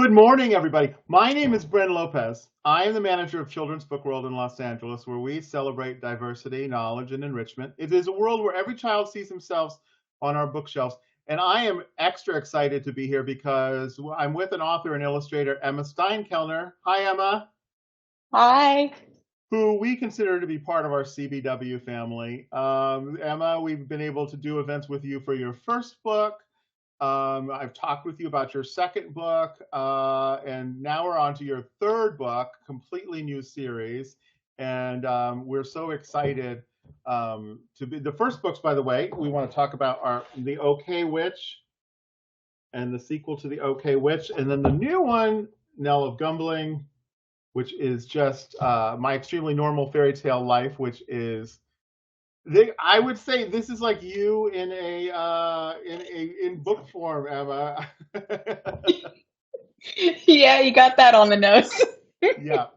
Good morning, everybody. My name is Bryn Lopez. I am the manager of Children's Book World in Los Angeles, where we celebrate diversity, knowledge, and enrichment. It is a world where every child sees themselves on our bookshelves. And I am extra excited to be here because I'm with an author and illustrator, Emma Steinkellner. Hi, Emma. Hi. Who we consider to be part of our CBW family. Emma, we've been able to do events with you for your first book. I've talked with you about your second book, and now we're on to your third book, completely new series. And we're so excited to be. The first books, by the way, we want to talk about are The OK Witch and the sequel to The OK Witch, and then the new one, Nell of Gumbling, which is just my extremely normal fairy tale life, which is I would say this is like you in book form, Emma. Yeah, you got that on the nose. Yeah.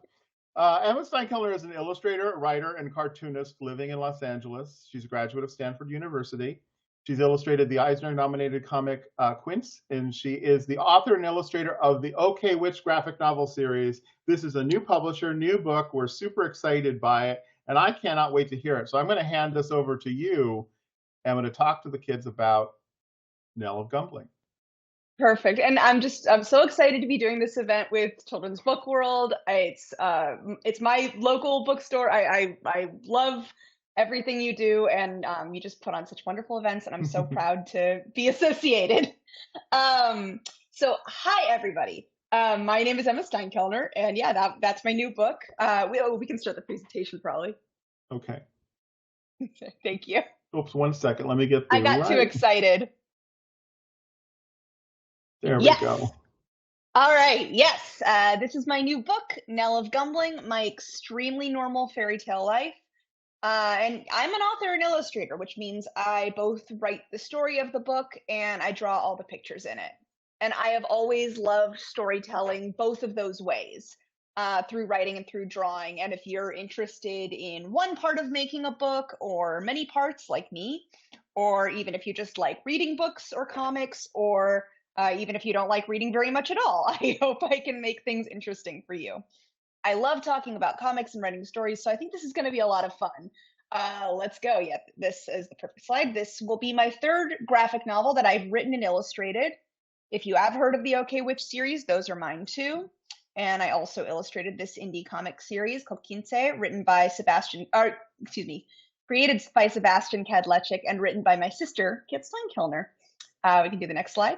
Emma Steinkellner is an illustrator, writer, and cartoonist living in Los Angeles. She's a graduate of Stanford University. She's illustrated the Eisner-nominated comic Quince, and she is the author and illustrator of the OK Witch graphic novel series. This is a new publisher, new book. We're super excited by it, and I cannot wait to hear it. So I'm going to hand this over to you, Emma, to talk to the kids about Nell of Gumbling. Perfect. And I'm so excited to be doing this event with Children's Book World. It's my local bookstore. I love everything you do, and you just put on such wonderful events, and I'm so proud to be associated. So hi everybody. My name is Emma Steinkellner, and yeah, that's my new book. We can start the presentation probably. Okay. Thank you. Oops, 1 second. Let me get the I got too excited. There we Yes. go. All right. Yes. This is my new book, Nell of Gumbling, My Extremely Normal Fairy Tale Life. And I'm an author and illustrator, which means I both write the story of the book and I draw all the pictures in it. And I have always loved storytelling both of those ways, through writing and through drawing. And if you're interested in one part of making a book or many parts like me, or even if you just like reading books or comics, or even if you don't like reading very much at all, I hope I can make things interesting for you. I love talking about comics and writing stories, so I think this is going to be a lot of fun. Let's go. Yep, this is the perfect slide. This will be my third graphic novel that I've written and illustrated. If you have heard of the OK Witch series, those are mine too. And I also illustrated this indie comic series called Quince, written by created by Sebastian Kadlecik and written by my sister, Kit Steinkellner. We can do the next slide.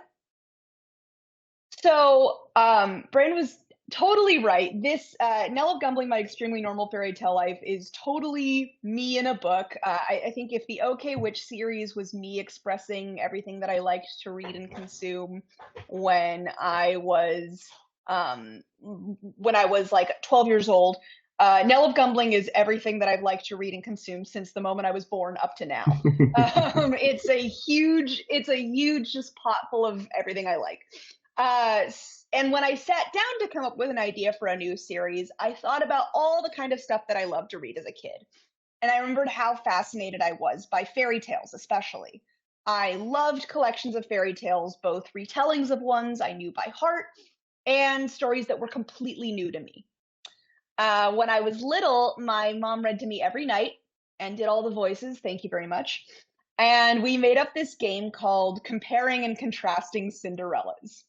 So Brandon was totally right. This Nell of Gumbling, My Extremely Normal Fairy Tale Life is totally me in a book. I think if the OK Witch series was me expressing everything that I liked to read and consume when I was like 12 years old, Nell of Gumbling is everything that I've liked to read and consume since the moment I was born up to now. It's a huge just pot full of everything I like. And when I sat down to come up with an idea for a new series, I thought about all the kind of stuff that I loved to read as a kid. And I remembered how fascinated I was by fairy tales, especially. I loved collections of fairy tales, both retellings of ones I knew by heart and stories that were completely new to me. When I was little, my mom read to me every night and did all the voices. Thank you very much. And we made up this game called Comparing and Contrasting Cinderellas,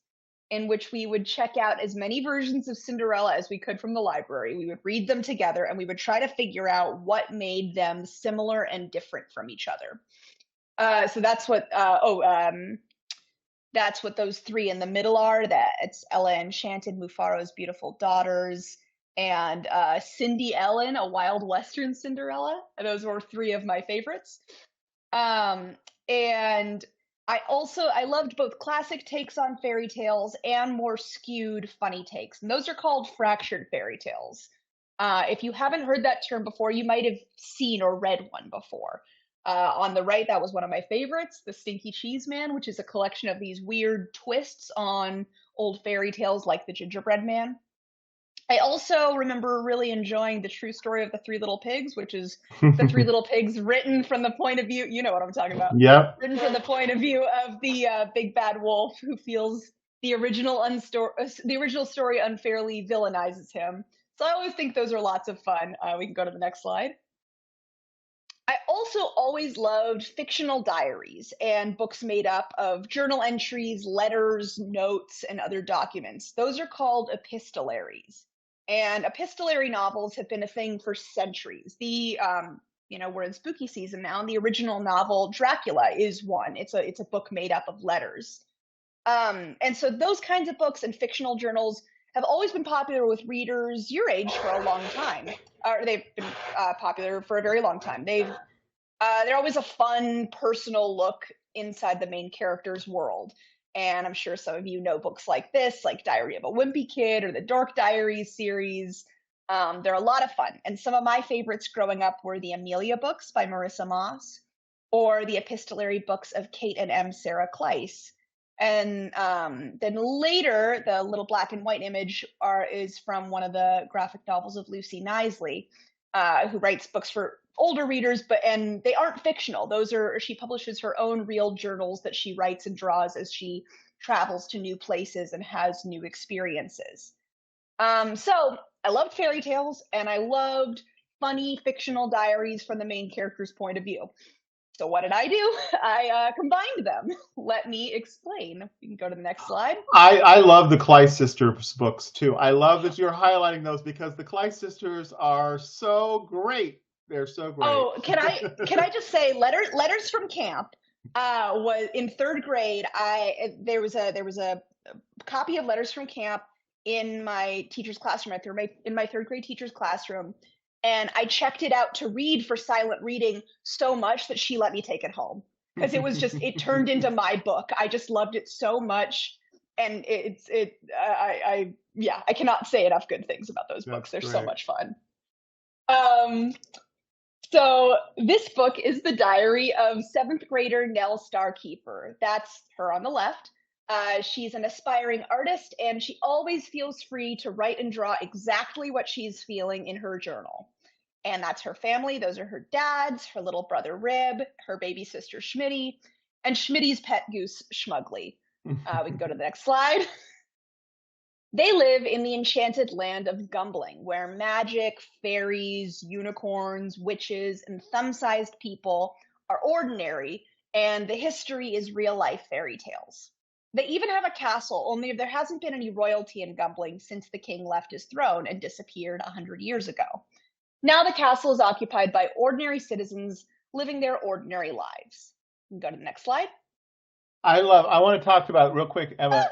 in which we would check out as many versions of Cinderella as we could from the library. We would read them together and we would try to figure out what made them similar and different from each other. So that's what those three in the middle are. It's Ella Enchanted, Mufaro's beautiful daughters, and Cindy Ellen, a Wild Western Cinderella. Those were three of my favorites. And I loved both classic takes on fairy tales and more skewed, funny takes. And those are called fractured fairy tales. If you haven't heard that term before, you might have seen or read one before. On the right, that was one of my favorites, The Stinky Cheese Man, which is a collection of these weird twists on old fairy tales like The Gingerbread Man. I also remember really enjoying The True Story of the Three Little Pigs, which is the Three Little Pigs written from the point of view, you know what I'm talking about. Yep. Written from the point of view of the big bad wolf who feels the original story unfairly villainizes him. So I always think those are lots of fun. We can go to the next slide. I also always loved fictional diaries and books made up of journal entries, letters, notes, and other documents. Those are called epistolaries. And epistolary novels have been a thing for centuries. We're in spooky season now, and the original novel Dracula is one. It's a book made up of letters. And so those kinds of books and fictional journals have always been popular with readers your age for a long time. Or they've been popular for a very long time. They're always a fun, personal look inside the main character's world. And I'm sure some of you know books like this, like Diary of a Wimpy Kid or the Dork Diaries series. They're a lot of fun. And some of my favorites growing up were the Amelia books by Marissa Moss or the epistolary books of Kate and M. Sarah Kleiss. And then later, the little black and white image is from one of the graphic novels of Lucy Knisley, who writes books for older readers, and they aren't fictional. She publishes her own real journals that she writes and draws as she travels to new places and has new experiences. So I loved fairy tales, and I loved funny fictional diaries from the main character's point of view. So what did I do? I combined them. Let me explain. We can go to the next slide. I love the Kleiss sisters books too. I love that you're highlighting those because the Kleiss sisters are so great. They're so great. Oh, can I just say letters from camp was in third grade. There was a copy of Letters from Camp in my teacher's classroom, in my third grade teacher's classroom. And I checked it out to read for silent reading so much that she let me take it home because it turned into my book. I just loved it so much. And I cannot say enough good things about those books. They're so much fun. So this book is the diary of 7th grader Nell Starkeeper. That's her on the left. She's an aspiring artist, and she always feels free to write and draw exactly what she's feeling in her journal. And that's her family. Those are her dads, her little brother Rib, her baby sister Schmitty, and Schmitty's pet goose Schmugly. We can go to the next slide. They live in the enchanted land of Gumbling, where magic, fairies, unicorns, witches, and thumb-sized people are ordinary, and the history is real-life fairy tales. They even have a castle, only there hasn't been any royalty in Gumbling since the king left his throne and disappeared 100 years ago. Now the castle is occupied by ordinary citizens living their ordinary lives. You can go to the next slide. I want to talk about real quick, Emma,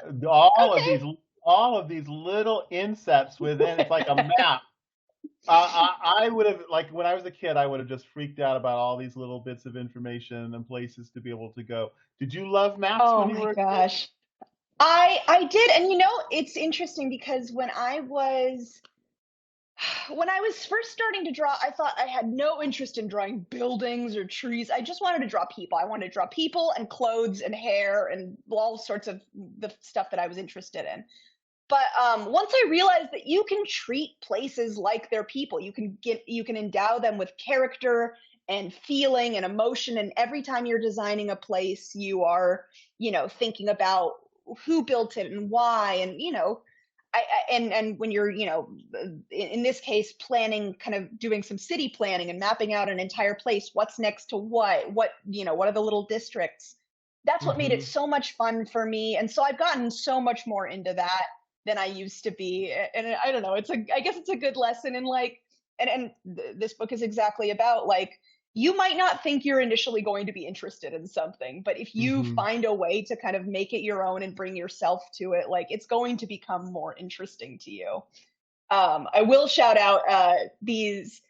all of these little insets within, it's like a map. I would have, like when I was a kid, I would have just freaked out about all these little bits of information and places to be able to go. Did you love maps when you were a kid? Oh my gosh. I did. And it's interesting because when I was first starting to draw, I thought I had no interest in drawing buildings or trees. I just wanted to draw people. I wanted to draw people and clothes and hair and all sorts of the stuff that I was interested in. But once I realized that you can treat places like they're people, you can endow them with character and feeling and emotion, and every time you're designing a place, you are, thinking about who built it and why, and and when you're, in this case, planning, kind of doing some city planning and mapping out an entire place, what's next to what are the little districts? That's what made it so much fun for me, and so I've gotten so much more into that than I used to be. And I don't know, I guess it's a good lesson in this book is exactly about you might not think you're initially going to be interested in something, but if you find a way to kind of make it your own and bring yourself to it, it's going to become more interesting to you. I will shout out these,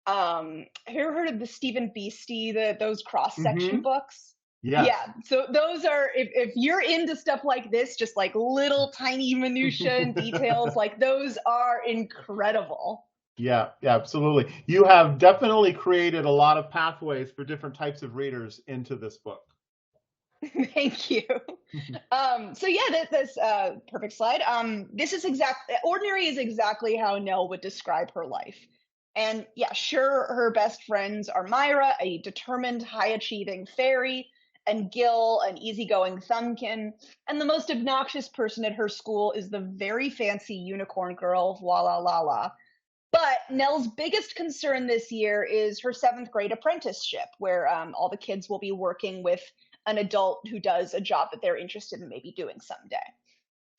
have you ever heard of the Stephen Beastie, those cross-section books? Yes. Yeah. So those are, if you're into stuff like this, just little tiny minutiae and details, those are incredible. Yeah, absolutely. You have definitely created a lot of pathways for different types of readers into this book. Thank you. So yeah, this perfect slide. Ordinary is exactly how Nell would describe her life. And yeah, sure, her best friends are Myra, a determined, high-achieving fairy, and Gil, an easygoing thumbkin, and the most obnoxious person at her school is the very fancy unicorn girl, Walla La La. But Nell's biggest concern this year is her seventh grade apprenticeship, where all the kids will be working with an adult who does a job that they're interested in maybe doing someday.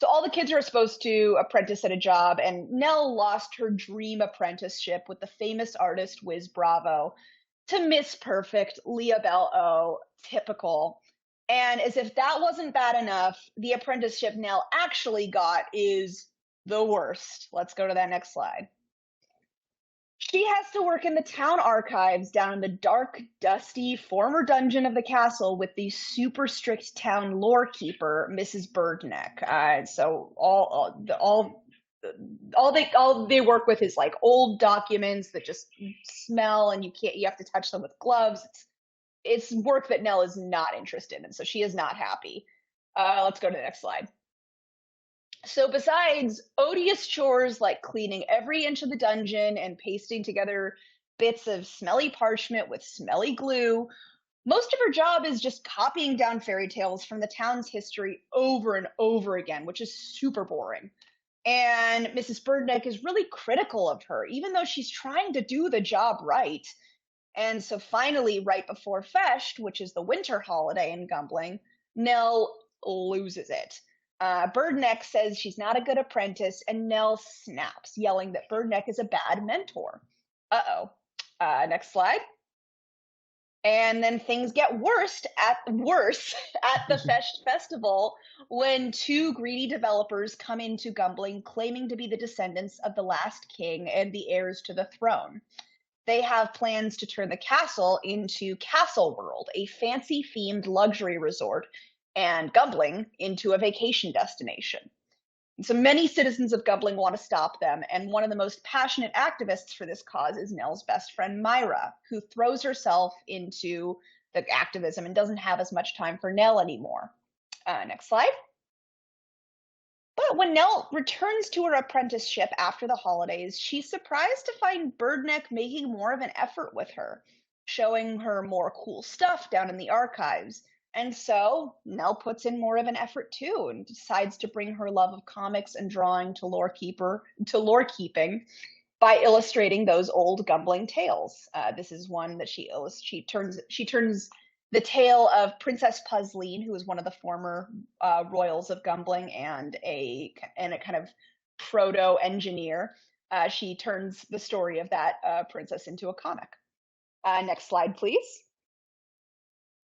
So all the kids are supposed to apprentice at a job, and Nell lost her dream apprenticeship with the famous artist Wiz Bravo to Miss Perfect, Leah Bell O, typical. And as if that wasn't bad enough, the apprenticeship Nell actually got is the worst. Let's go to that next slide. She has to work in the town archives down in the dark, dusty former dungeon of the castle with the super strict town lore keeper, Mrs. Birdneck. So all they work with is like old documents that just smell, and you have to touch them with gloves. It's work that Nell is not interested in, so she is not happy. Let's go to the next slide. So besides odious chores like cleaning every inch of the dungeon and pasting together bits of smelly parchment with smelly glue, most of her job is just copying down fairy tales from the town's history over and over again, which is super boring. And Mrs. Birdneck is really critical of her, even though she's trying to do the job right. And so finally, right before Fest, which is the winter holiday in Gumbling, Nell loses it. Birdneck says she's not a good apprentice, and Nell snaps, yelling that Birdneck is a bad mentor. Uh-oh. Next slide. And then things get worse at the Fest Festival when two greedy developers come into Gumbling claiming to be the descendants of the last king and the heirs to the throne. They have plans to turn the castle into Castle World, a fancy-themed luxury resort, and Gumbling into a vacation destination. And so many citizens of Gumbling want to stop them, and one of the most passionate activists for this cause is Nell's best friend Myra, who throws herself into the activism and doesn't have as much time for Nell anymore. Next slide. But when Nell returns to her apprenticeship after the holidays, she's surprised to find Birdneck making more of an effort with her, showing her more cool stuff down in the archives. And so Nell puts in more of an effort too and decides to bring her love of comics and drawing to lore keeping by illustrating those old Gumbling tales. This is one that she turns the tale of Princess Puzzleen, who was one of the former royals of Gumbling and a kind of proto-engineer. She turns the story of that princess into a comic. Next slide, please.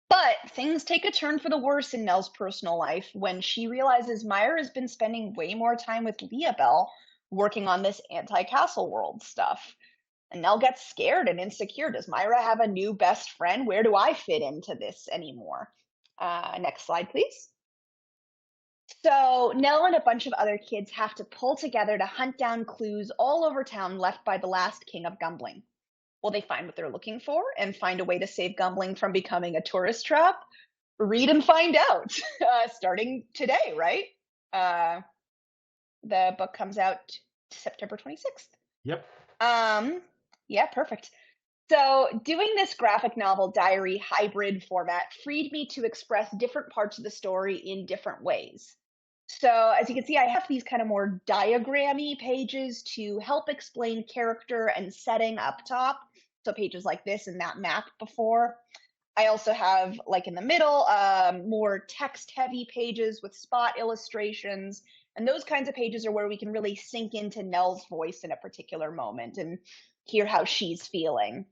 But things take a turn for the worse in Nell's personal life when she realizes Myra has been spending way more time with Leah Bell working on this anti-Castle World stuff. And Nell gets scared and insecure. Does Myra have a new best friend? Where do I fit into this anymore? Next slide, please. So Nell and a bunch of other kids have to pull together to hunt down clues all over town left by the last king of Gumbling. Will they find what they're looking for and find a way to save Gumbling from becoming a tourist trap? Read and find out, starting today, right? The book comes out September 26th. Yep. Yeah, perfect. So doing this graphic novel diary hybrid format freed me to express different parts of the story in different ways. So as you can see, I have these kind of more diagrammy pages to help explain character and setting up top. So pages like this and that map before. I also have, like in the middle, more text-heavy pages with spot illustrations. And those kinds of pages are where we can really sink into Nell's voice in a particular moment and hear how she's feeling.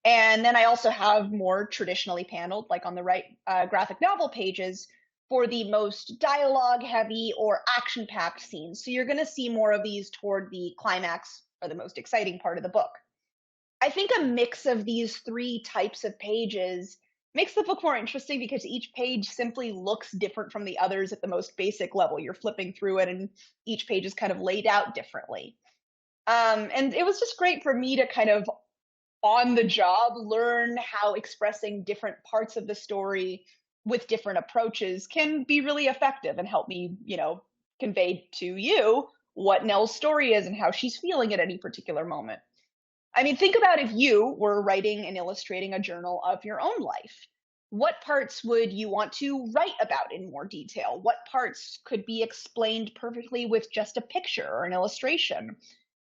And then I also have more traditionally paneled, like on the right, graphic novel pages for the most dialogue-heavy or action-packed scenes. So you're going to see more of these toward the climax or the most exciting part of the book. I think a mix of these three types of pages makes the book more interesting because each page simply looks different from the others at the most basic level. You're flipping through it and each page is kind of laid out differently. And it was just great for me to kind of on the job learn how expressing different parts of the story with different approaches can be really effective and help me, convey to you what Nell's story is and how she's feeling at any particular moment. I mean, think about if you were writing and illustrating a journal of your own life. What parts would you want to write about in more detail? What parts could be explained perfectly with just a picture or an illustration?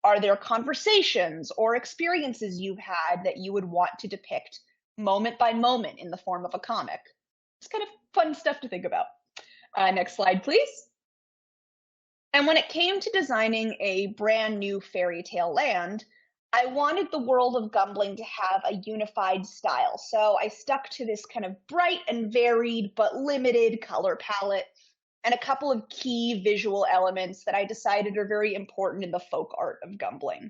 Are there conversations or experiences you've had that you would want to depict moment by moment in the form of a comic? It's kind of fun stuff to think about. Next slide, please. And when it came to designing a brand new fairy tale land, I wanted the world of Gumbling to have a unified style. So I stuck to this kind of bright and varied but limited color palette and a couple of key visual elements that I decided are very important in the folk art of Gumbling.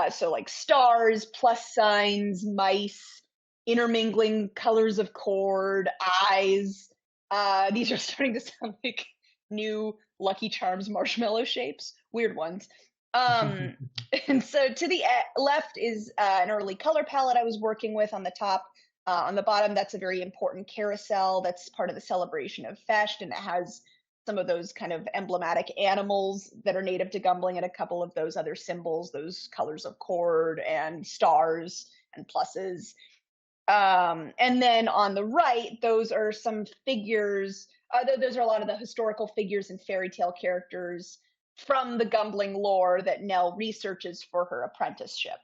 So, like stars, plus signs, mice, intermingling colors of cord, eyes. These are starting to sound like new Lucky Charms marshmallow shapes, weird ones. Um, and so to the left is an early color palette I was working with on the top. On the bottom, that's a very important carousel. That's part of the celebration of Fest, and it has some of those kind of emblematic animals that are native to Gumbling and a couple of those other symbols, those colors of cord and stars and pluses. And then on the right, those are some figures. Those are a lot of the historical figures and fairy tale characters from the Gumbling lore that Nell researches for her apprenticeship.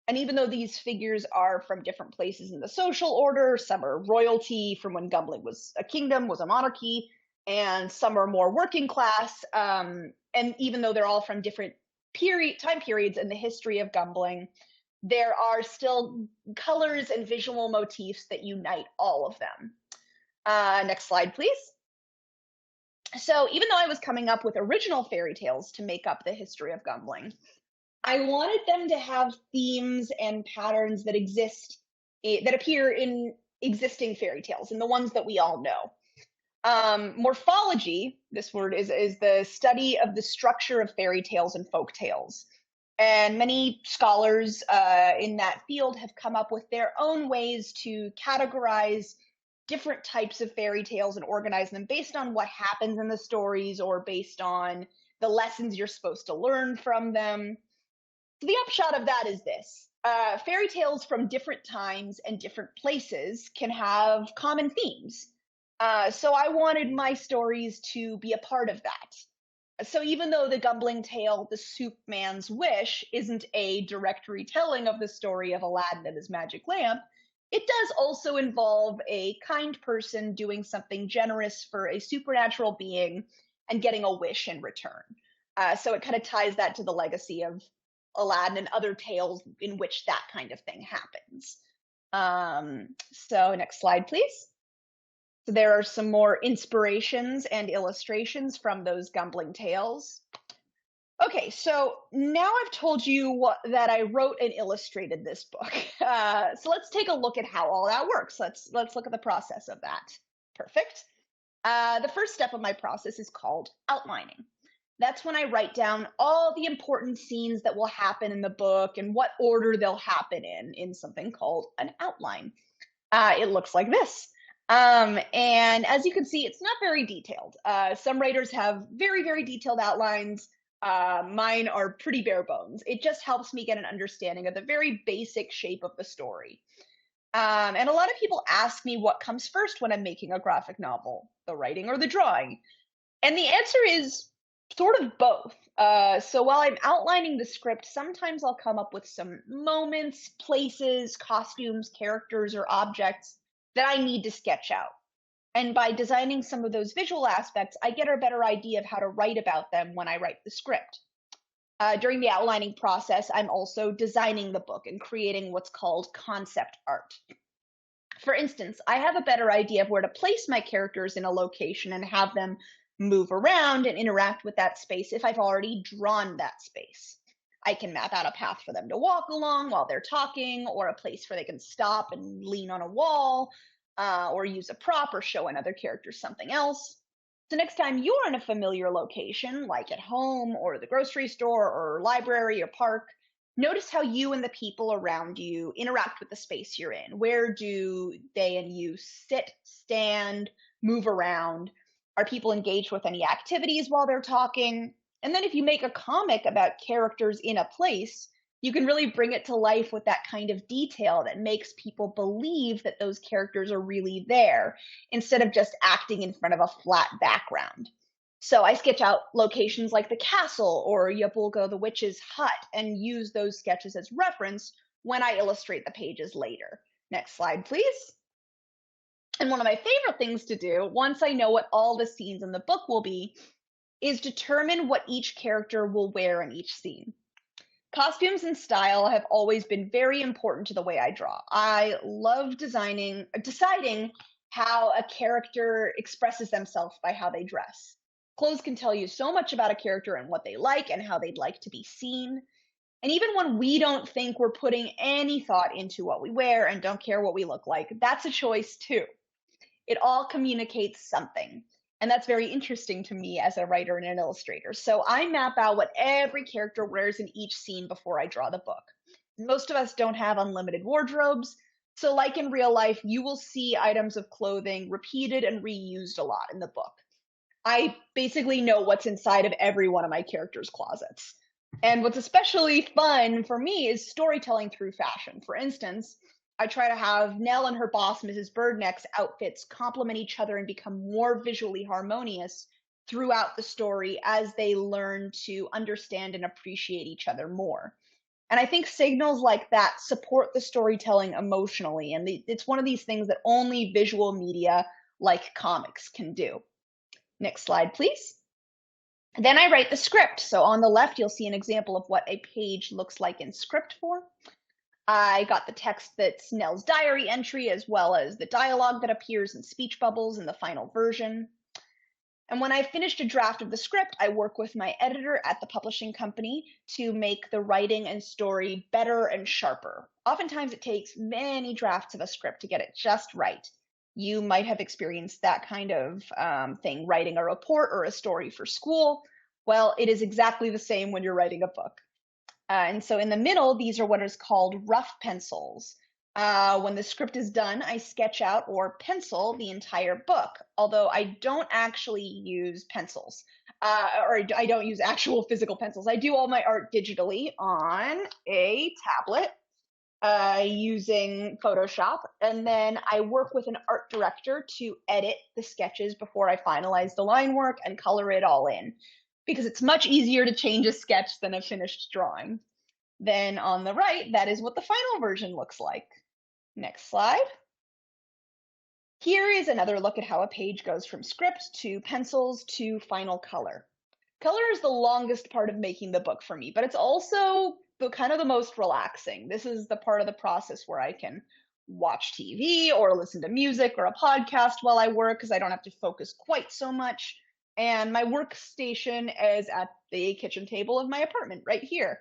And even though these figures are from different places in the social order, some are royalty from when Gumbling was a kingdom, was a monarchy, and some are more working class. And even though they're all from different time periods in the history of Gumbling, there are still colors and visual motifs that unite all of them. Next slide, please. So even though I was coming up with original fairy tales to make up the history of Gumbling, I wanted them to have themes and patterns that that appear in existing fairy tales and the ones that we all know. Morphology, this word is the study of the structure of fairy tales and folk tales. And many scholars in that field have come up with their own ways to categorize different types of fairy tales and organize them based on what happens in the stories or based on the lessons you're supposed to learn from them. So the upshot of that is this. Fairy tales from different times and different places can have common themes. So I wanted my stories to be a part of that. So even though the Gumbling tale, The Soup Man's Wish, isn't a direct retelling of the story of Aladdin and his magic lamp, it does also involve a kind person doing something generous for a supernatural being and getting a wish in return. So it kind of ties that to the legacy of Aladdin and other tales in which that kind of thing happens. So next slide, please. So there are some more inspirations and illustrations from those Gumbling tales. Okay, so now I've told you that I wrote and illustrated this book. So let's take a look at how all that works. Let's look at the process of that. Perfect. The first step of my process is called outlining. That's when I write down all the important scenes that will happen in the book and what order they'll happen in something called an outline. It looks like this. And as you can see, it's not very detailed. Some writers have very, very detailed outlines. Mine are pretty bare bones. It just helps me get an understanding of the very basic shape of the story. And a lot of people ask me what comes first when I'm making a graphic novel, the writing or the drawing. And the answer is sort of both. So while I'm outlining the script, sometimes I'll come up with some moments, places, costumes, characters, or objects that I need to sketch out. And by designing some of those visual aspects, I get a better idea of how to write about them when I write the script. During the outlining process, I'm also designing the book and creating what's called concept art. For instance, I have a better idea of where to place my characters in a location and have them move around and interact with that space if I've already drawn that space. I can map out a path for them to walk along while they're talking, or a place where they can stop and lean on a wall, or use a prop or show another character something else. So next time you're in a familiar location, like at home or the grocery store or library or park, notice how you and the people around you interact with the space you're in. Where do they and you sit, stand, move around? Are people engaged with any activities while they're talking? And then if you make a comic about characters in a place, You can really bring it to life with that kind of detail that makes people believe that those characters are really there instead of just acting in front of a flat background. So I sketch out locations like the castle or Yabulga the witch's hut and use those sketches as reference when I illustrate the pages later. Next slide, please. And one of my favorite things to do, once I know what all the scenes in the book will be, is determine what each character will wear in each scene. Costumes and style have always been very important to the way I draw. I love deciding how a character expresses themselves by how they dress. Clothes can tell you so much about a character and what they like and how they'd like to be seen. And even when we don't think we're putting any thought into what we wear and don't care what we look like, that's a choice too. It all communicates something. And that's very interesting to me as a writer and an illustrator. So I map out what every character wears in each scene before I draw the book. Most of us don't have unlimited wardrobes. So, like in real life, you will see items of clothing repeated and reused a lot in the book. I basically know what's inside of every one of my characters' closets. And what's especially fun for me is storytelling through fashion. For instance, I try to have Nell and her boss, Mrs. Birdneck's outfits complement each other and become more visually harmonious throughout the story as they learn to understand and appreciate each other more. And I think signals like that support the storytelling emotionally. And it's one of these things that only visual media like comics can do. Next slide, please. Then I write the script. So on the left, you'll see an example of what a page looks like in script form. I got the text that's Nell's diary entry, as well as the dialogue that appears in speech bubbles in the final version. And when I've finished a draft of the script, I work with my editor at the publishing company to make the writing and story better and sharper. Oftentimes, it takes many drafts of a script to get it just right. You might have experienced that kind of thing writing a report or a story for school. Well, it is exactly the same when you're writing a book. And so in the middle, these are what is called rough pencils. When the script is done, I sketch out or pencil the entire book, although I don't actually use pencils, or I don't use actual physical pencils. I do all my art digitally on a tablet using Photoshop, and then I work with an art director to edit the sketches before I finalize the line work and color it all in, because it's much easier to change a sketch than a finished drawing. Then on the right, that is what the final version looks like. Next slide. Here is another look at how a page goes from script to pencils to final color. Color is the longest part of making the book for me, but it's also kind of the most relaxing. This is the part of the process where I can watch TV or listen to music or a podcast while I work because I don't have to focus quite so much. And my workstation is at the kitchen table of my apartment right here.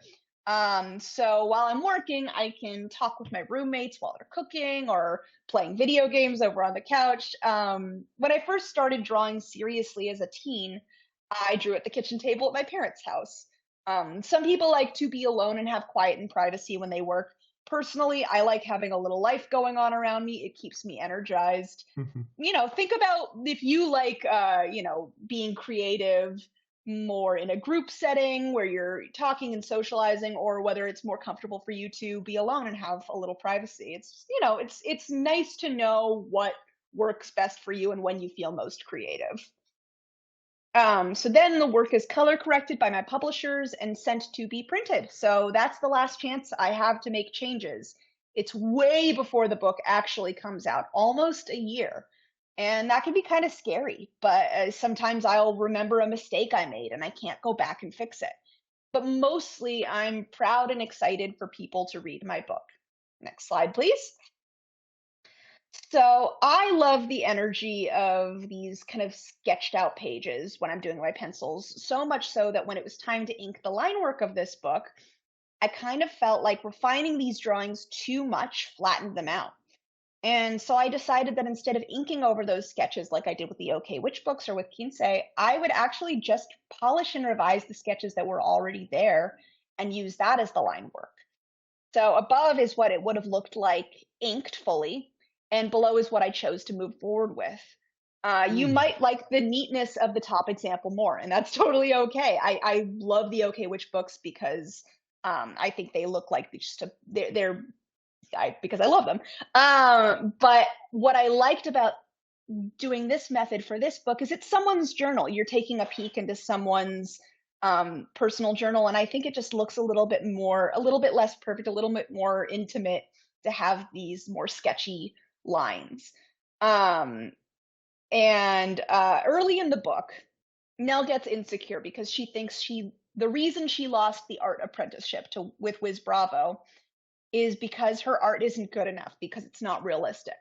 So while I'm working, I can talk with my roommates while they're cooking or playing video games over on the couch. When I first started drawing seriously as a teen, I drew at the kitchen table at my parents' house. Some people like to be alone and have quiet and privacy when they work. Personally, I like having a little life going on around me. It keeps me energized. Think about if you like, being creative more in a group setting where you're talking and socializing, or whether it's more comfortable for you to be alone and have a little privacy. It's nice to know what works best for you and when you feel most creative. So then the work is color corrected by my publishers and sent to be printed. So that's the last chance I have to make changes. It's way before the book actually comes out, almost a year. And that can be kind of scary, but sometimes I'll remember a mistake I made and I can't go back and fix it. But mostly I'm proud and excited for people to read my book. Next slide, please. So I love the energy of these kind of sketched out pages when I'm doing my pencils, so much so that when it was time to ink the line work of this book, I kind of felt like refining these drawings too much flattened them out. And so I decided that instead of inking over those sketches like I did with the OK Witch books or with Kinsey, I would actually just polish and revise the sketches that were already there and use that as the line work. So above is what it would have looked like inked fully, and below is what I chose to move forward with. You might like the neatness of the top example more, and that's totally okay. I love the OK Witch books because I think they look like they're because I love them. But what I liked about doing this method for this book is it's someone's journal. You're taking a peek into someone's personal journal, and I think it just looks a little bit less perfect, a little bit more intimate to have these more sketchy lines. Um, and early in the book, Nell gets insecure because she thinks the reason she lost the art apprenticeship to with Wiz Bravo is because her art isn't good enough, because it's not realistic.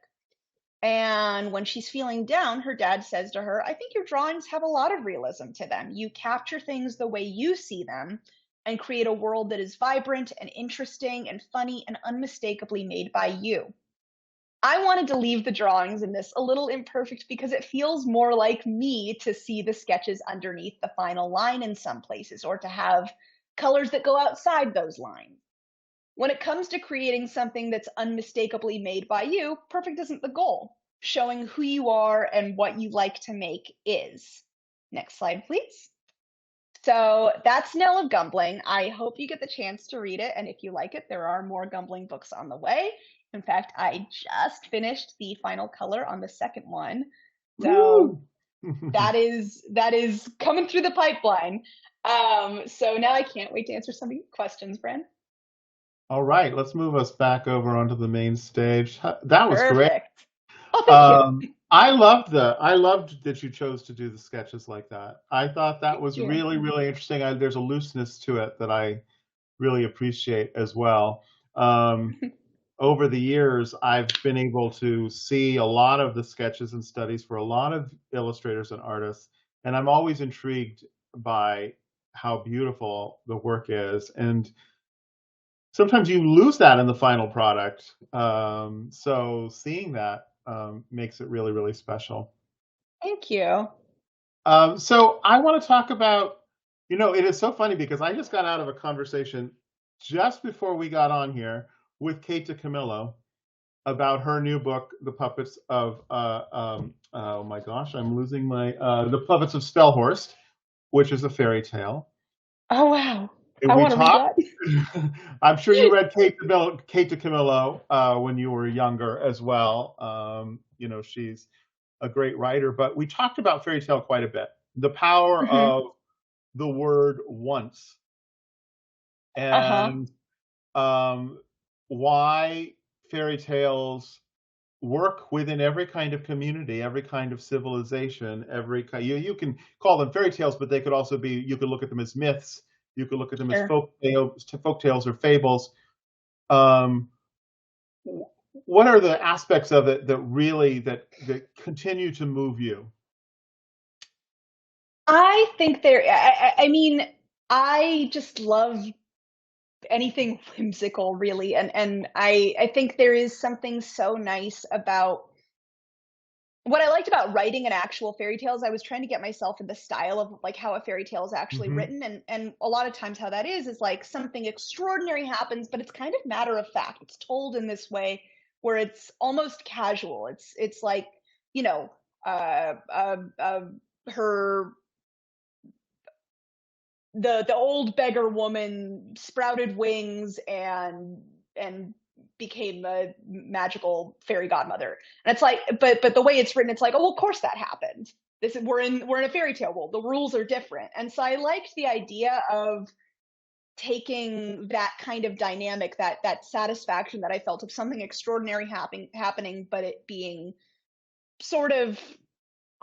And when she's feeling down, her dad says to her, I think your drawings have a lot of realism to them. You capture things the way you see them and create a world that is vibrant and interesting and funny and unmistakably made by you. I wanted to leave the drawings in this a little imperfect because it feels more like me to see the sketches underneath the final line in some places, or to have colors that go outside those lines. When it comes to creating something that's unmistakably made by you, perfect isn't the goal. Showing who you are and what you like to make is. Next slide, please. So that's Nell of Gumbling. I hope you get the chance to read it, and if you like it, there are more Gumbling books on the way. In fact, I just finished the final color on the second one. So that is coming through the pipeline. So now I can't wait to answer some of your questions, Bren. All right, let's move us back over onto the main stage. That was great. Perfect. Oh, thank you. I loved that you chose to do the sketches like that. I thought that Thank was you. really, really interesting. There's a looseness to it that I really appreciate as well. Over the years, I've been able to see a lot of the sketches and studies for a lot of illustrators and artists, and I'm always intrigued by how beautiful the work is. And sometimes you lose that in the final product. So seeing that makes it really, really special. Thank you. So I want to talk about, it is so funny because I just got out of a conversation just before we got on here with Kate DiCamillo about her new book, The Puppets of, oh my gosh, I'm losing The Puppets of Spellhorst, which is a fairy tale. Oh, wow. And I we want to read talked, that. I'm sure you read Kate DiCamillo when you were younger as well. She's a great writer, but we talked about fairy tale quite a bit. The power Hmm. of the word once, Uh-huh. and why fairy tales work within every kind of community, every kind of civilization, you can call them fairy tales, but they could also be, you could look at them as myths, you could look at them as Sure. folk tales or fables. Um, what are the aspects of it that really that continue to move you? I think I mean, I just love anything whimsical, really. And I think there is something so nice about what I liked about writing an actual fairy tale. Is I was trying to get myself in the style of like how a fairy tale is actually Hmm. written, and a lot of times how that is like something extraordinary happens, but it's kind of matter of fact. It's told in this way where it's almost casual. It's like, you know, uh, uh, uh her the old beggar woman sprouted wings and became a magical fairy godmother. And it's like, but the way it's written, it's like, oh, well, of course that happened. We're in a fairy tale world. The rules are different. And so I liked the idea of taking that kind of dynamic, that satisfaction that I felt of something extraordinary happening, but it being sort of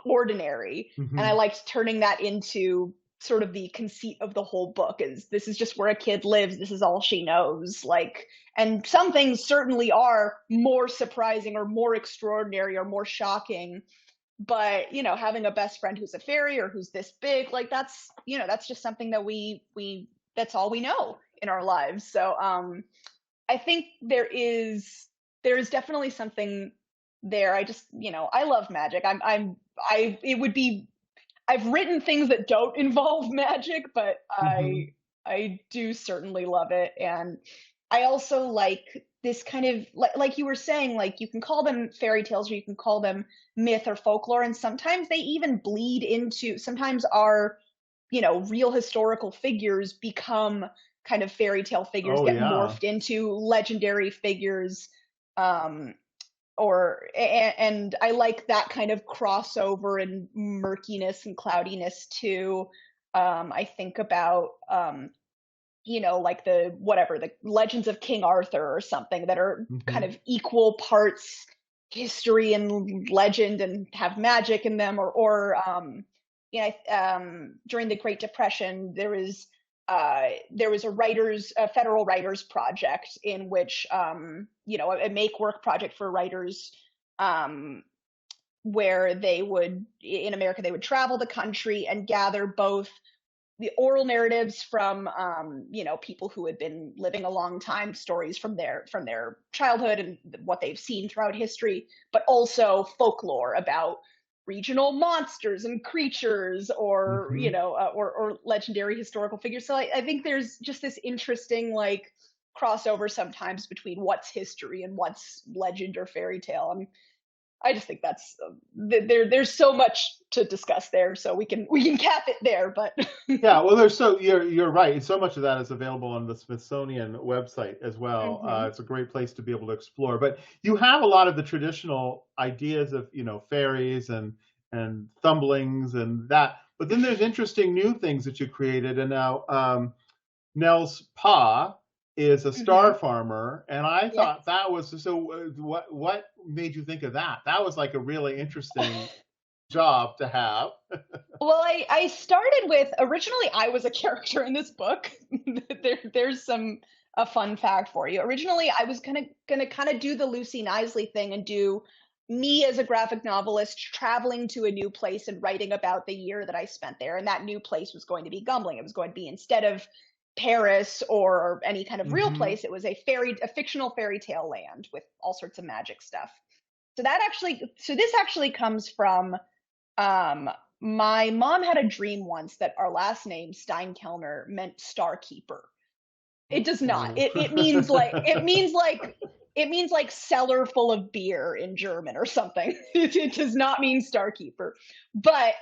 ordinary. And I Hmm. liked turning that into sort of the conceit of the whole book. Is this is just where a kid lives, this is all she knows, like, and some things certainly are more surprising or more extraordinary or more shocking, but having a best friend who's a fairy or who's this big, like, that's just something that we that's all we know in our lives. So I think there is definitely something there. I just, I love magic. I it would be I've written things that don't involve magic, but I Hmm. I do certainly love it. And I also like this kind of, like you were saying, like you can call them fairy tales or you can call them myth or folklore, and sometimes they even bleed into, sometimes our real historical figures become kind of fairy tale figures Oh get yeah. morphed into legendary figures. Um, and I like that kind of crossover and murkiness and cloudiness too. I think about like the Legends of King Arthur or something that are kind Hmm. of equal parts history and legend and have magic in them, during the Great Depression there was a federal writers project in which a make work project for writers, um where they would in America they would travel the country and gather both the oral narratives from people who had been living a long time, stories from their childhood and what they've seen throughout history, but also folklore about regional monsters and creatures, or Hmm. or legendary historical figures. So I think there's just this interesting like crossover sometimes between what's history and what's legend or fairy tale. I just think that's there's so much to discuss there, so we can cap it there. But Yeah, well, there's so you're right. So much of that is available on the Smithsonian website as well. hmm It's a great place to be able to explore. But you have a lot of the traditional ideas of fairies and thumblings and that. But then there's interesting new things that you created. And now Nell's Pa is a star hmm farmer, and I yeah. thought that was so. What made you think of that? That was like a really interesting job to have. Well, I started with, originally I was a character in this book. There's some a fun fact for you. Originally, I was gonna kind of do the Lucy Knisley thing and do me as a graphic novelist traveling to a new place and writing about the year that I spent there. And that new place was going to be Gumbling. It was going to be, instead of Paris or any kind of real Hmm. place, it was a fictional fairy tale land with all sorts of magic stuff. So this actually comes from, um, my mom had a dream once that our last name Steinkellner meant star keeper. It does not. Oh. It means like cellar full of beer in German or something. It does not mean star keeper. But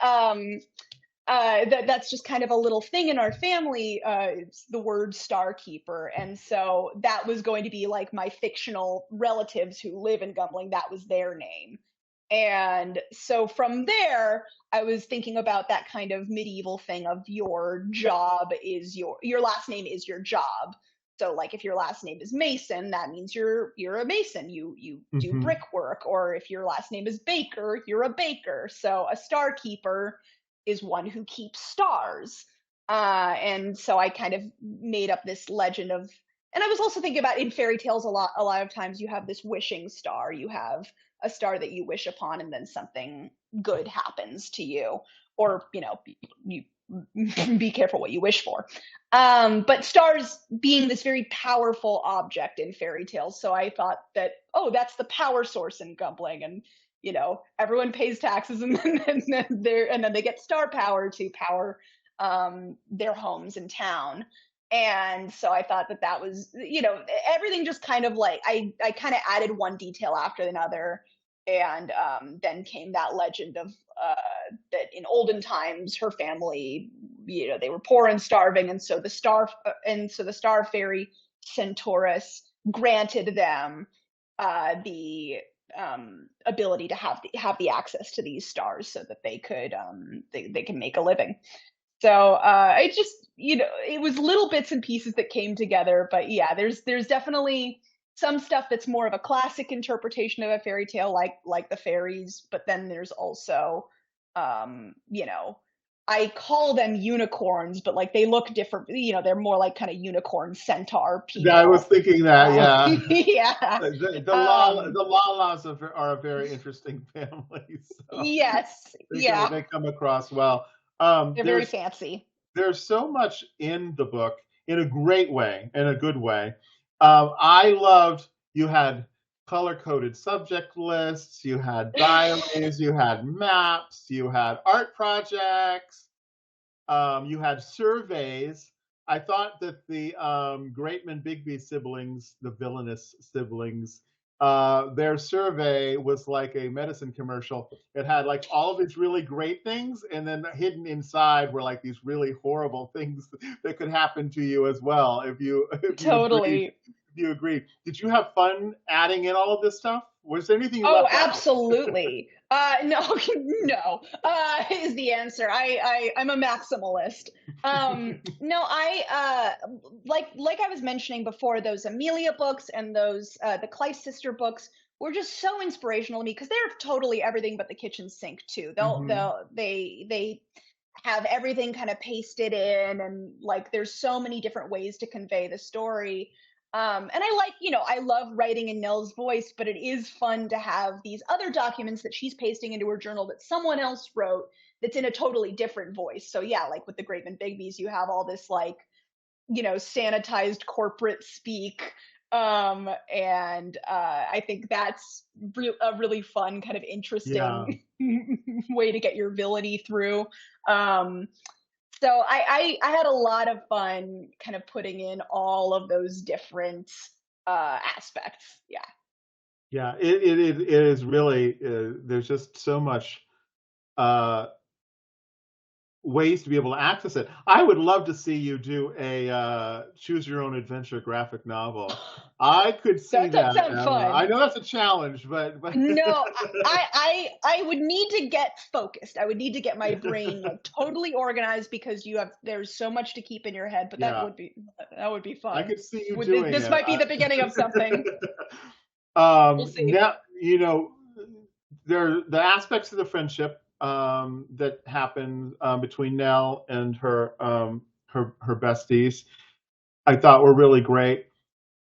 that's just kind of a little thing in our family. It's the word star keeper, and so that was going to be like my fictional relatives who live in Gumbling. That was their name. And so from there, I was thinking about that kind of medieval thing of your job is your last name is your job. So like if your last name is Mason, that means you're a mason. You do Hmm. brickwork. Or if your last name is Baker, you're a baker. So a star keeper is one who keeps stars. And so I kind of made up this legend of, and I was also thinking about, in fairy tales, a lot of times you have this wishing star. You have a star that you wish upon, and then something good happens to you. Or you be careful what you wish for. But stars being this very powerful object in fairy tales, so I thought that, oh, that's the power source in Gumbling. And everyone pays taxes, and then they get star power to power their homes in town. And so I thought that was, everything just kind of like, I kind of added one detail after another. And then came that legend of, that in olden times her family, they were poor and starving, and so the star fairy Centaurus granted them the ability to have the access to these stars, so that they can make a living. So it just, it was little bits and pieces that came together. But yeah, there's definitely some stuff that's more of a classic interpretation of a fairy tale, like the fairies. But then there's also, um, you know, I call them unicorns, but like they look different. They're more like kind of unicorn centaur Yeah, I was people. thinking that. Yeah, Yeah. the Um, Lalas are a very interesting family. So yes. Yeah. they come across well. They're very fancy. There's so much in the book in a great way, in a good way. I loved you had color coded subject lists, you had diaries, you had maps, you had art projects, you had surveys. I thought that the Greatman Bigby siblings, the villainous siblings, their survey was like a medicine commercial. It had like all of these really great things, and then hidden inside were like these really horrible things that could happen to you as well if you agreed. Totally. If you agreed, did you have fun adding in all of this stuff? Was there anything you Oh, left out? absolutely. No, no, is the answer. I'm a maximalist. No, like I was mentioning before, those Amelia books and those the Kleist sister books were just so inspirational to me because they're totally everything but the kitchen sink too. Hmm. They have everything kind of pasted in, and like there's so many different ways to convey the story. And I like, I love writing in Nell's voice, but it is fun to have these other documents that she's pasting into her journal that someone else wrote that's in a totally different voice. So yeah, like with the Graven Bigbies, you have all this like, sanitized corporate speak. And I think that's a really fun, kind of Yeah. interesting way to get your villainy through. Um, so I had a lot of fun kind of putting in all of those different aspects. Yeah. Yeah, it is really, there's just so much uh, ways to be able to access it. I would love to see you do a choose your own adventure graphic novel. I could see That does that, sound Emma. I fun. know that's a challenge, but No, I would need to get focused. I would need to get my brain like totally organized because there's so much to keep in your head, but yeah, that would be I fun. could see you Would this, doing this it. might be the beginning of something. We'll see. Now, there the aspects of the friendship that happen between Nell and her besties. I thought were really great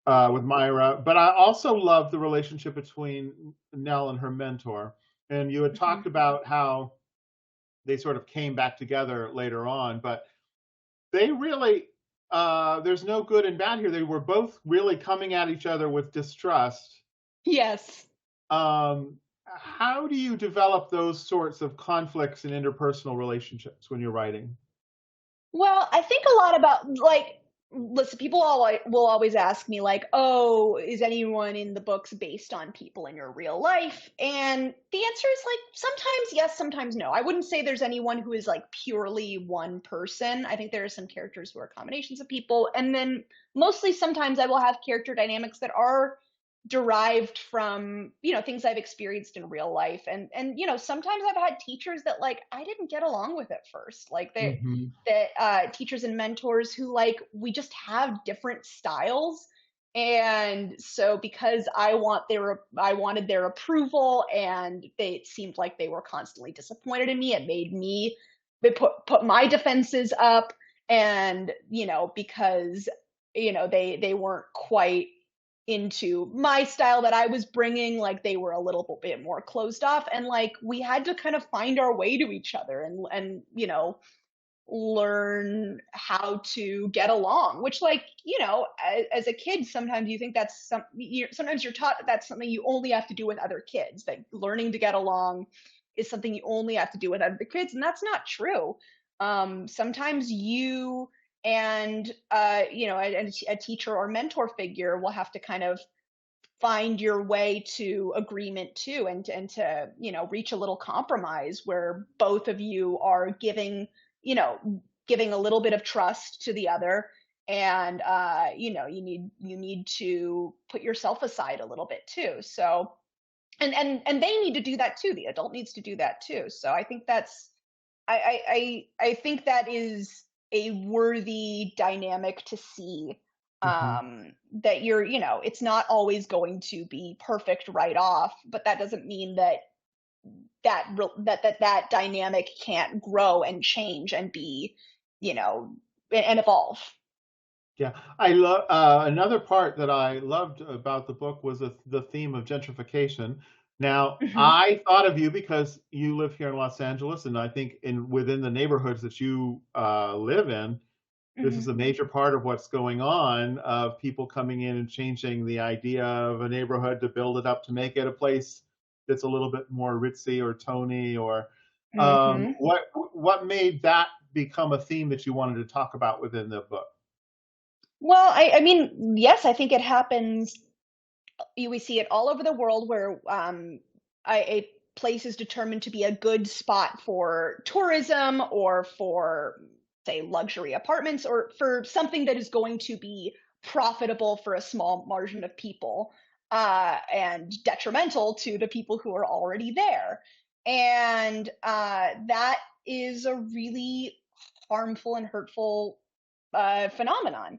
with Myra, but I also love the relationship between Nell and her mentor. And you had Mhm. talked about how they sort of came back together later on, but they really, there's no good and bad here. They were both really coming at each other with distrust. Yes. How do you develop those sorts of conflicts in interpersonal relationships when you're writing? Well, I think a lot about like, listen, people will always ask me like, "Oh, is anyone in the books based on people in your real life?" And the answer is like sometimes yes, sometimes no. I wouldn't say there's anyone who is like purely one person. I think there are some characters who are combinations of people, and then mostly sometimes I will have character dynamics that are derived from things I've experienced in real life. And sometimes I've had teachers that like I didn't get along with at first, like Hmm. teachers and mentors who like we just have different styles. And so because I wanted their approval, and it seemed like they were constantly disappointed in me, it made me they put my defenses up. And because they weren't quite into my style that I was bringing, like they were a little bit more closed off, and like we had to kind of find our way to each other, and learn how to get along. Which, like, as a kid, sometimes you think sometimes you're taught that that's something you only have to do with other kids, that learning to get along is something you only have to do with other kids, and that's not true. Sometimes you and a teacher or mentor figure will have to kind of find your way to agreement too, and to reach a little compromise where both of you are you know giving a little bit of trust to the other. And you need to put yourself aside a little bit too. So and they need to do that too, the adult needs to do that too. So I think that's I think that is a worthy dynamic to see. Hmm. That it's not always going to be perfect right off, but that doesn't mean that dynamic can't grow and change and be, you know, and evolve. Yeah, I love another part that I loved about the book was the theme of gentrification. Now, Hmm. I thought of you because you live here in Los Angeles, and I think in within the neighborhoods that you live in, this is Hmm. a major part of what's going on of people coming in and changing the idea of a neighborhood to build it up to make it a place that's a little bit more ritzy or tony or Hmm. what made that become a theme that you wanted to talk about within the book? Well, I mean, yes, I think it happens we see it all over the world where a place is determined to be a good spot for tourism or for, say, luxury apartments or for something that is going to be profitable for a small margin of people and detrimental to the people who are already there. And that is a really harmful and hurtful phenomenon.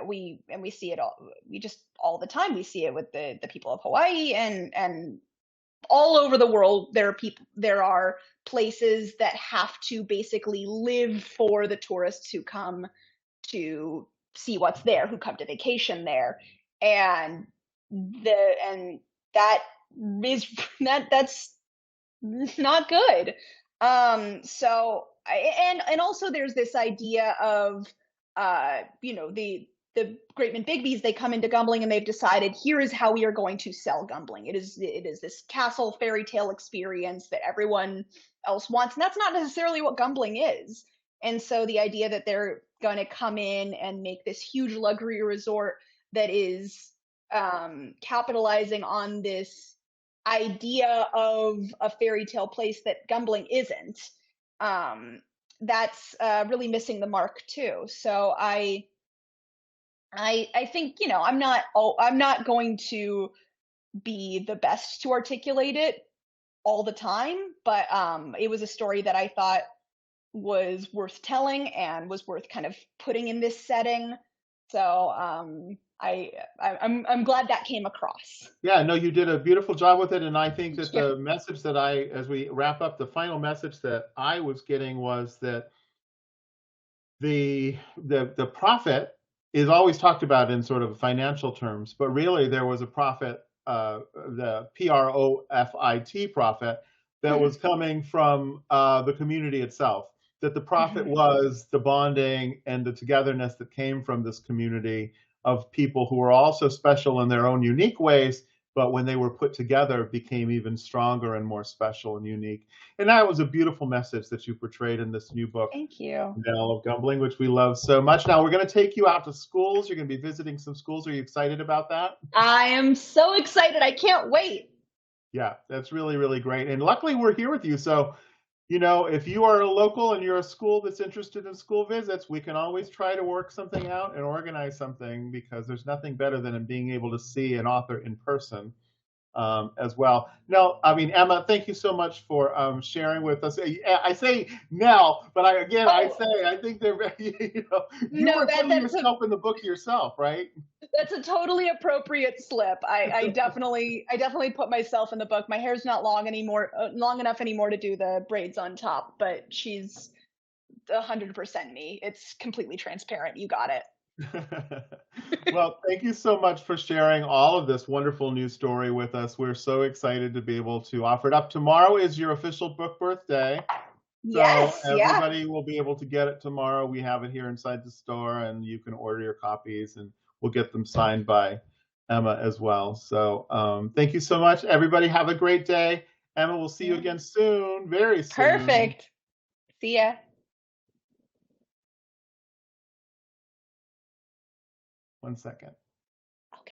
We see it all. We just all the time. We see it with the people of Hawaii and all over the world. There are people. There are places that have to basically live for the tourists who come to see what's there, who come to vacation there, and and that is that's not good. And also there's this idea of the Greatman Bigbies, they come into Gumbling and they've decided here is how we are going to sell Gumbling. It is this castle fairy tale experience that everyone else wants, and that's not necessarily what Gumbling is. And so the idea that they're going to come in and make this huge luxury resort that is capitalizing on this idea of a fairy tale place that Gumbling isn't, that's really missing the mark too. So I think I'm not going to be the best to articulate it all the time, but it was a story that I thought was worth telling and was worth kind of putting in this setting. So I'm glad that came across. Yeah, no, you did a beautiful job with it, and I think that Yeah. the message that as we wrap up, the final message that I was getting was that the profit is always talked about in sort of financial terms, but really there was a profit, the PROFIT profit that was coming from the community itself. That the profit was the bonding and the togetherness that came from this community of people who were also special in their own unique ways, but when they were put together, became even stronger and more special and unique. And that was a beautiful message that you portrayed in this new book, Thank you. Nell of Gumbling, which we love so much. Now we're going to take you out to schools. You're going to be visiting some schools. Are you excited about that? I am so excited. I can't wait. Yeah, that's really, really great. And luckily we're here with you. So, if you are a local and you're a school that's interested in school visits, we can always try to work something out and organize something, because there's nothing better than being able to see an author in person. As well. Now, I mean, Emma, thank you so much for sharing with us. I say Nell, but Oh, I think they're very, you no, were putting that's a yourself in the book yourself, right? that's a totally appropriate slip. I definitely put myself in the book. My hair's not long enough anymore to do the braids on top, but she's 100% me. It's completely transparent. You got it. Well, thank you so much for sharing all of this wonderful news story with us. We're so excited to be able to offer it up. Tomorrow is your official book birthday. So Yes, yeah. everybody will be able to get it tomorrow. We have it here inside the store, and you can order your copies, and we'll get them signed by Emma as well. So thank you so much. Everybody have a great day. Emma, we'll see you Yeah. again soon, very soon. Perfect. See ya. 1 second.